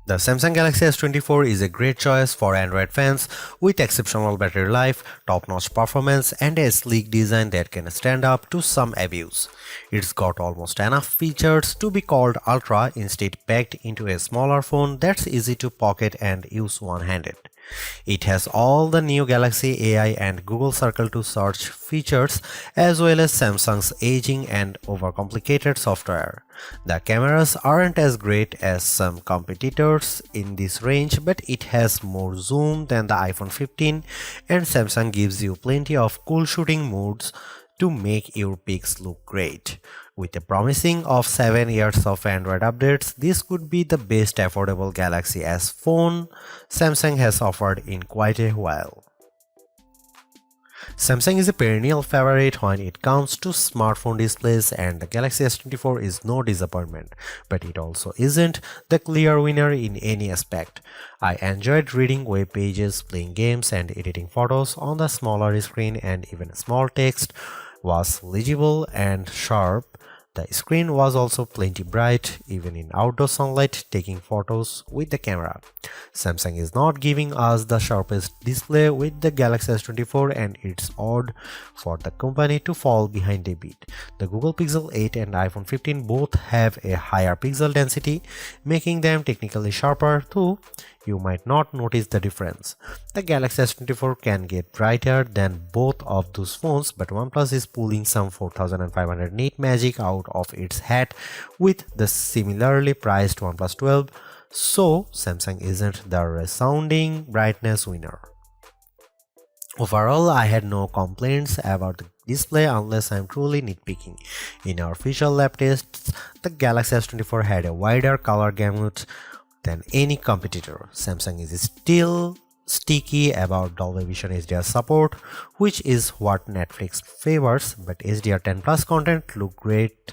The Samsung Galaxy S24 is a great choice for Android fans with exceptional battery life, top-notch performance, and a sleek design that can stand up to some abuse. It's got almost enough features to be called ultra, instead packed into a smaller phone that's easy to pocket and use one-handed. It has all the new Galaxy AI and Google Circle to search features, as well as Samsung's aging and overcomplicated software. The cameras aren't as great as some competitors in this range, but it has more zoom than the iPhone 15, and Samsung gives you plenty of cool shooting modes to make your pics look great. With a promising of 7 years of Android updates, this could be the best affordable Galaxy S phone Samsung has offered in quite a while. Samsung is a perennial favorite when it comes to smartphone displays, and the Galaxy S24 is no disappointment, but it also isn't the clear winner in any aspect. I enjoyed reading web pages, playing games, and editing photos on the smaller screen, and even small text was legible and sharp. The screen was also plenty bright, even in outdoor sunlight, taking photos with the camera. Samsung is not giving us the sharpest display with the Galaxy S24, and it's odd for the company to fall behind a bit. The Google Pixel 8 and iPhone 15 both have a higher pixel density, making them technically sharper, though you might not notice the difference. The Galaxy S24 can get brighter than both of those phones, but OnePlus is pulling some 4500 nit magic out of its hat with the similarly priced OnePlus 12, so Samsung isn't the resounding brightness winner. Overall, I had no complaints about the display unless I'm truly nitpicking. In our official lab tests, the Galaxy S24 had a wider color gamut than any competitor. Samsung is still sticky about Dolby Vision HDR support, which is what Netflix favors, but HDR10 Plus content look great,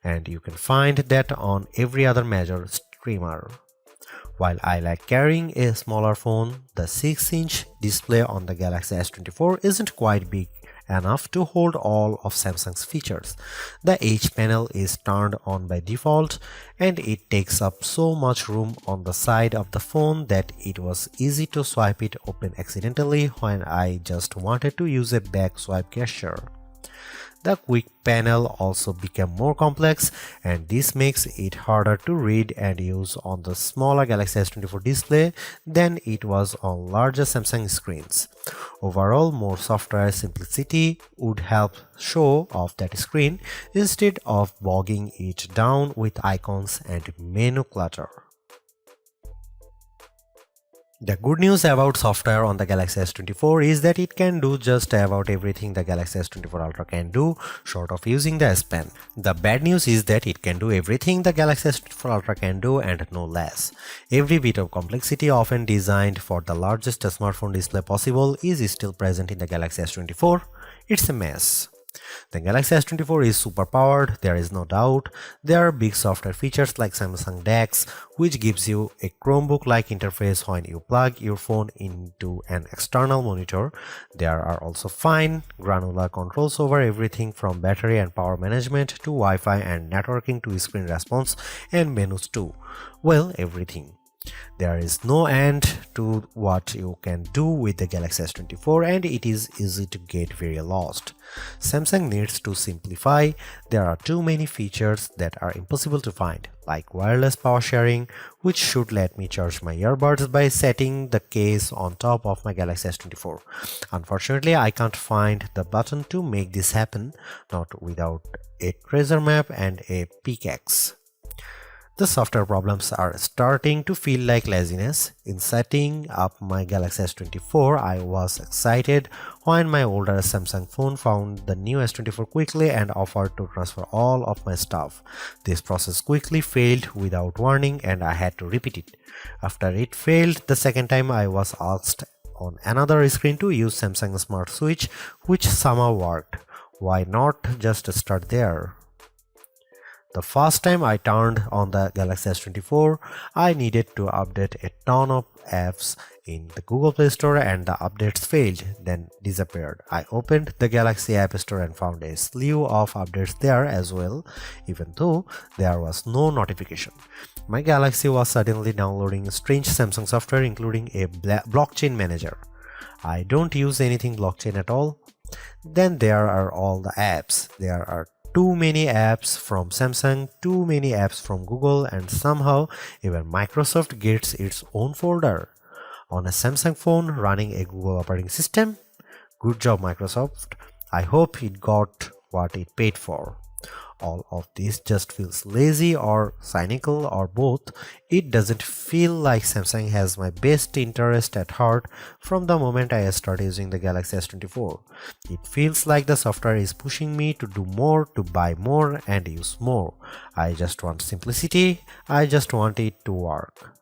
and you can find that on every other major streamer. While I like carrying a smaller phone, the 6-inch display on the Galaxy S24 isn't quite big enough to hold all of Samsung's features. The H panel is turned on by default, and it takes up so much room on the side of the phone that it was easy to swipe it open accidentally when I just wanted to use a back swipe gesture. The quick panel also became more complex, and this makes it harder to read and use on the smaller Galaxy S24 display than it was on larger Samsung screens. Overall, more software simplicity would help show off that screen instead of bogging it down with icons and menu clutter. The good news about software on the Galaxy S24 is that it can do just about everything the Galaxy S24 Ultra can do, short of using the S Pen. The bad news is that it can do everything the Galaxy S24 Ultra can do and no less. Every bit of complexity often designed for the largest smartphone display possible is still present in the Galaxy S24. It's a mess. The Galaxy S24 is super powered, there is no doubt. There are big software features like Samsung DeX, which gives you a Chromebook-like interface when you plug your phone into an external monitor. There are also fine, granular controls over everything from battery and power management to Wi-Fi and networking to screen response and menus too. Well, everything. There is no end to what you can do with the Galaxy S24, and it is easy to get very lost. Samsung needs to simplify. There are too many features that are impossible to find, like wireless power sharing, which should let me charge my earbuds by setting the case on top of my Galaxy S24. Unfortunately, I can't find the button to make this happen, not without a treasure map and a pickaxe. The software problems are starting to feel like laziness. In setting up my Galaxy S24, I was excited when my older Samsung phone found the new S24 quickly and offered to transfer all of my stuff. This process quickly failed without warning, and I had to repeat it. After it failed the second time, I was asked on another screen to use Samsung Smart Switch, which somehow worked. Why not just start there? The first time I turned on the Galaxy S24, I needed to update a ton of apps in the Google Play Store, and the updates failed, then disappeared. I opened the Galaxy App Store and found a slew of updates there as well, even though there was no notification. My Galaxy was suddenly downloading strange Samsung software including a blockchain manager. I don't use anything blockchain at all. Then there are all the apps. There are too many apps from Samsung, too many apps from Google, and somehow even Microsoft gets its own folder. On a Samsung phone running a Google operating system? Good job, Microsoft. I hope it got what it paid for. All of this just feels lazy or cynical or both. It doesn't feel like Samsung has my best interest at heart from the moment I started using the Galaxy S24. It feels like the software is pushing me to do more, to buy more and use more. I just want simplicity. I just want it to work.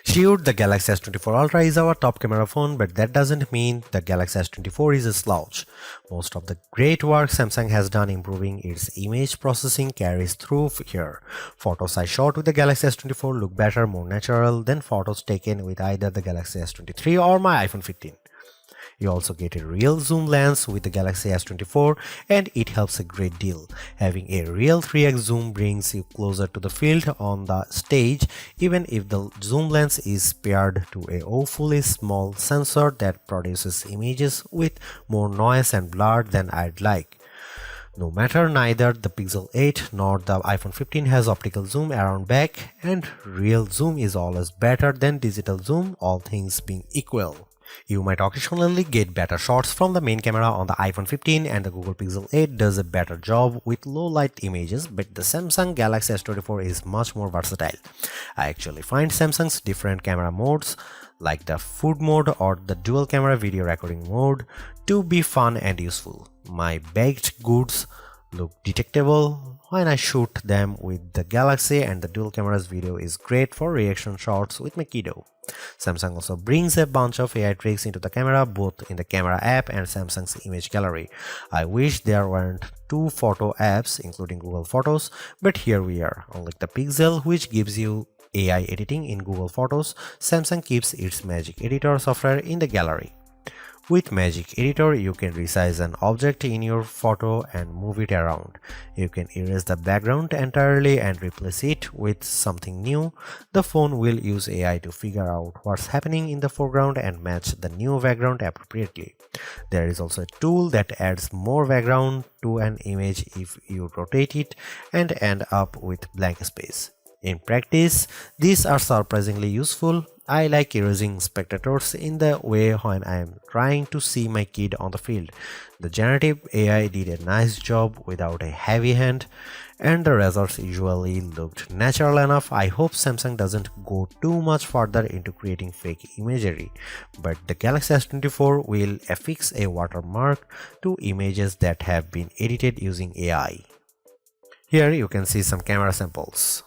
Sure, the Galaxy S24 Ultra is our top camera phone, but that doesn't mean the Galaxy S24 is a slouch. Most of the great work Samsung has done improving its image processing carries through here. Photos I shot with the Galaxy S24 look better, more natural than photos taken with either the Galaxy S23 or my iPhone 15. You also get a real zoom lens with the Galaxy S24 and it helps a great deal. Having a real 3x zoom brings you closer to the field on the stage even if the zoom lens is paired to a awfully small sensor that produces images with more noise and blur than I'd like. No matter, neither the Pixel 8 nor the iPhone 15 has optical zoom around back, and real zoom is always better than digital zoom, all things being equal. You might occasionally get better shots from the main camera on the iPhone 15 and the Google Pixel 8 does a better job with low light images, but the Samsung Galaxy S24 is much more versatile. I actually find Samsung's different camera modes like the food mode or the dual camera video recording mode to be fun and useful. My baked goods look detectable when I shoot them with the Galaxy and the dual cameras video is great for reaction shots with my kiddo. Samsung also brings a bunch of AI tricks into the camera both in the camera app and Samsung's image gallery. I wish there weren't two photo apps including Google Photos, but here we are. Unlike the Pixel which gives you AI editing in Google Photos, Samsung keeps its Magic Editor software in the gallery. With Magic Editor, you can resize an object in your photo and move it around. You can erase the background entirely and replace it with something new. The phone will use AI to figure out what's happening in the foreground and match the new background appropriately. There is also a tool that adds more background to an image if you rotate it and end up with blank space. In practice, these are surprisingly useful. I like erasing spectators in the way when I am trying to see my kid on the field. The generative AI did a nice job without a heavy hand and the results usually looked natural enough. I hope Samsung doesn't go too much further into creating fake imagery, but the Galaxy S24 will affix a watermark to images that have been edited using AI. Here you can see some camera samples.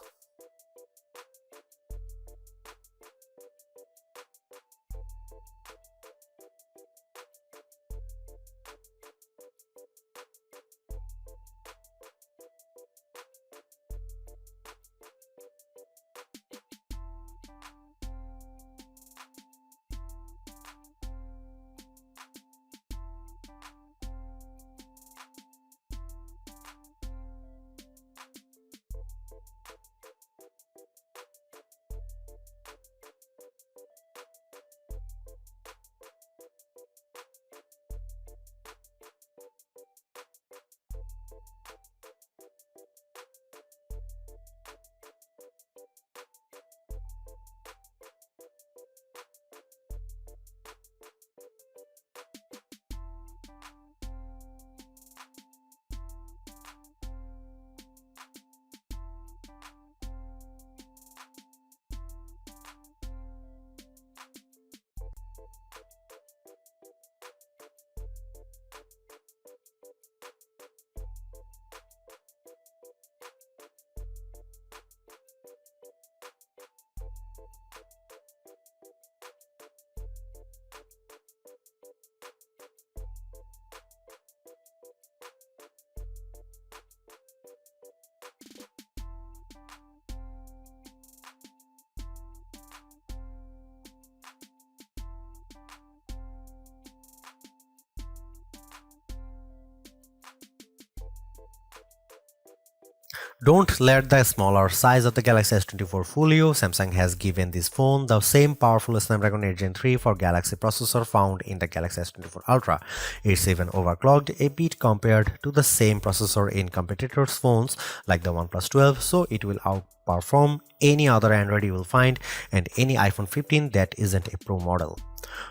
Don't let the smaller size of the Galaxy S24 fool you. Samsung has given this phone the same powerful Snapdragon 8 Gen 3 for Galaxy processor found in the Galaxy S24 Ultra. It's even overclocked a bit compared to the same processor in competitors' phones like the OnePlus 12, so it will outperform any other Android you will find and any iPhone 15 that isn't a Pro model.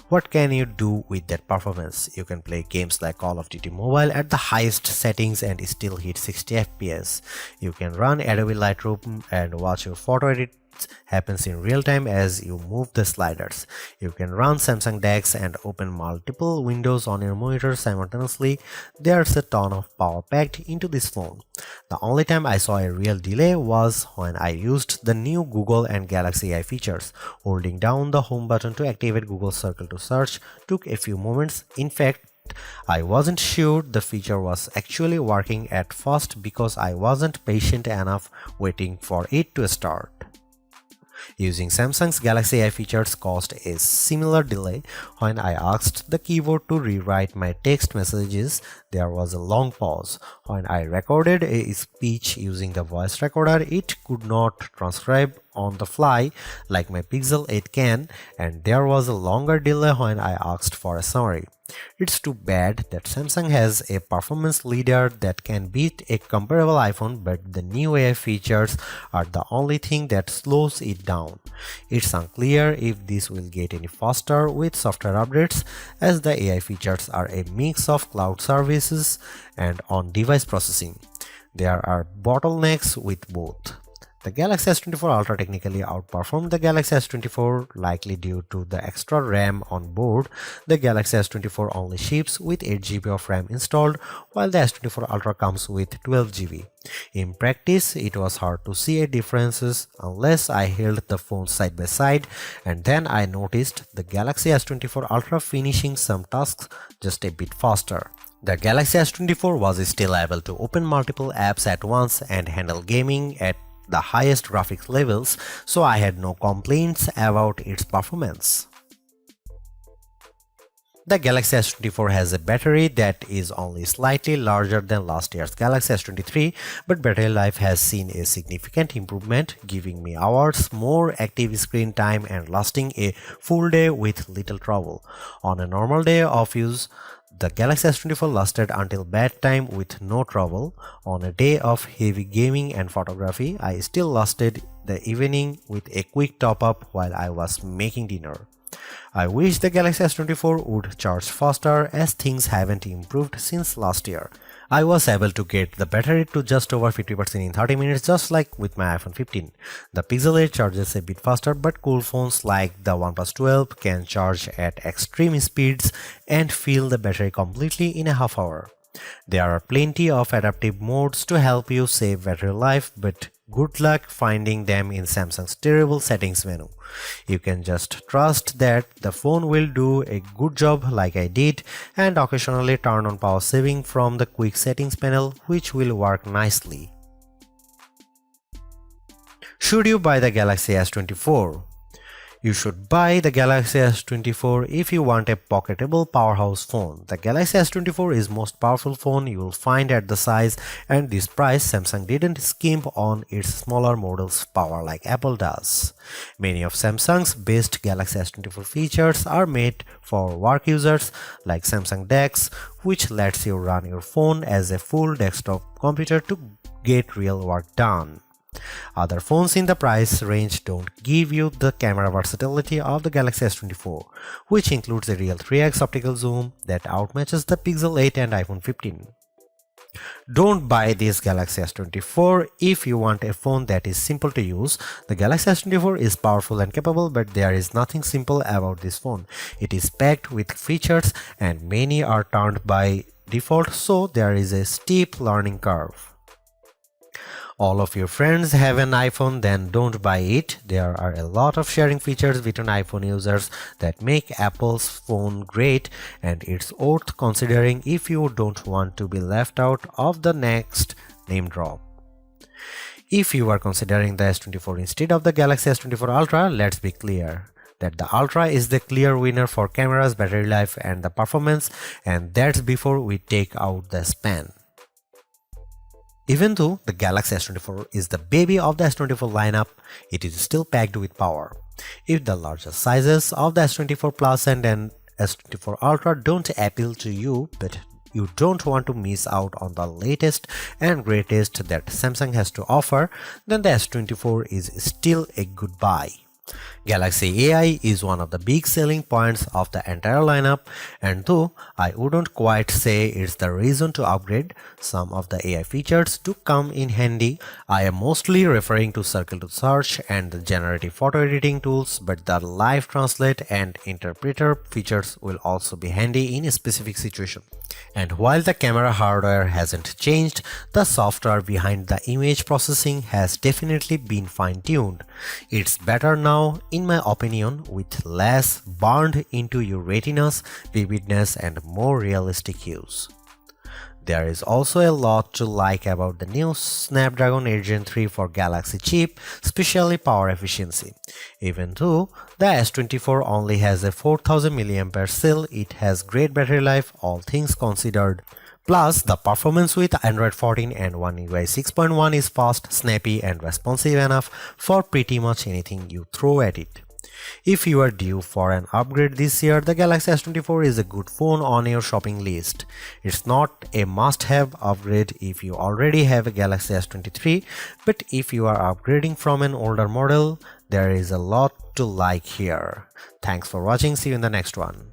What can you do with that performance? You can play games like Call of Duty Mobile at the highest settings and still hit 60 FPS. You can run Adobe Lightroom and watch your photo edits happens in real time as you move the sliders. You can run Samsung DeX and open multiple windows on your monitor simultaneously. There's a ton of power packed into this phone. The only time I saw a real delay was when I used the new Google and Galaxy AI features. Holding down the home button to activate Google Circle to search took a few moments. In fact, I wasn't sure the feature was actually working at first because I wasn't patient enough waiting for it to start. Using Samsung's Galaxy AI features caused a similar delay. When I asked the keyboard to rewrite my text messages, there was a long pause. When I recorded a speech using the voice recorder, it could not transcribe on the fly like my Pixel 8 can, and there was a longer delay when I asked for a summary. It's too bad that Samsung has a performance leader that can beat a comparable iPhone, but the new AI features are the only thing that slows it down. It's unclear if this will get any faster with software updates, as the AI features are a mix of cloud services and on-device processing. There are bottlenecks with both. The Galaxy S24 Ultra technically outperformed the Galaxy S24, likely due to the extra RAM on board. The Galaxy S24 only ships with 8 GB of RAM installed, while the S24 Ultra comes with 12 GB. In practice, it was hard to see a differences unless I held the phones side by side, and then I noticed the Galaxy S24 Ultra finishing some tasks just a bit faster. The Galaxy S24 was still able to open multiple apps at once and handle gaming at the highest graphics levels, so I had no complaints about its performance. The Galaxy S24 has a battery that is only slightly larger than last year's Galaxy S23, but battery life has seen a significant improvement, giving me hours more active screen time and lasting a full day with little trouble. On a normal day of use, the Galaxy S24 lasted until bedtime with no trouble. On a day of heavy gaming and photography, I still lasted the evening with a quick top-up while I was making dinner. I wish the Galaxy S24 would charge faster, as things haven't improved since last year. I was able to get the battery to just over 50% in 30 minutes, just like with my iPhone 15. The Pixel 8 charges a bit faster, but cool phones like the OnePlus 12 can charge at extreme speeds and fill the battery completely in a half hour. There are plenty of adaptive modes to help you save battery life, but good luck finding them in Samsung's terrible settings menu. You can just trust that the phone will do a good job like I did, and occasionally turn on power saving from the quick settings panel, which will work nicely. Should you buy the Galaxy S24? You should buy the Galaxy S24 if you want a pocketable powerhouse phone. The Galaxy S24 is most powerful phone you will find at the size and this price. Samsung didn't skimp on its smaller models' power like Apple does. Many of Samsung's best Galaxy S24 features are made for work users, like Samsung DeX, which lets you run your phone as a full desktop computer to get real work done. Other phones in the price range don't give you the camera versatility of the Galaxy S24, which includes a real 3x optical zoom that outmatches the Pixel 8 and iPhone 15. Don't buy this Galaxy S24 if you want a phone that is simple to use. The Galaxy S24 is powerful and capable, but there is nothing simple about this phone. It is packed with features and many are turned by default, so there is a steep learning curve. All of your friends have an iPhone, then don't buy it. There are a lot of sharing features between iPhone users that make Apple's phone great, and it's worth considering if you don't want to be left out of the next name drop. If you are considering the S24 instead of the Galaxy S24 Ultra, let's be clear that the Ultra is the clear winner for cameras, battery life, and the performance, and that's before we take out the span. Even though the Galaxy S24 is the baby of the S24 lineup, it is still packed with power. If the larger sizes of the S24 Plus and S24 Ultra don't appeal to you, but you don't want to miss out on the latest and greatest that Samsung has to offer, then the S24 is still a good buy. Galaxy AI is one of the big selling points of the entire lineup, and though I wouldn't quite say it's the reason to upgrade, some of the AI features do come in handy. I am mostly referring to Circle to Search and the generative photo editing tools, but the live translate and interpreter features will also be handy in a specific situation. And while the camera hardware hasn't changed, the software behind the image processing has definitely been fine-tuned. It's better now, in my opinion, with less burned into your retinas, vividness, and more realistic hues. There is also a lot to like about the new Snapdragon 8 Gen 3 for Galaxy chip, especially power efficiency. Even though the S24 only has a 4000 mAh cell, it has great battery life, all things considered. Plus, the performance with Android 14 and One UI 6.1 is fast, snappy, and responsive enough for pretty much anything you throw at it. If you are due for an upgrade this year, the Galaxy S24 is a good phone on your shopping list. It's not a must-have upgrade if you already have a Galaxy S23, but if you are upgrading from an older model, there is a lot to like here. Thanks for watching, see you in the next one.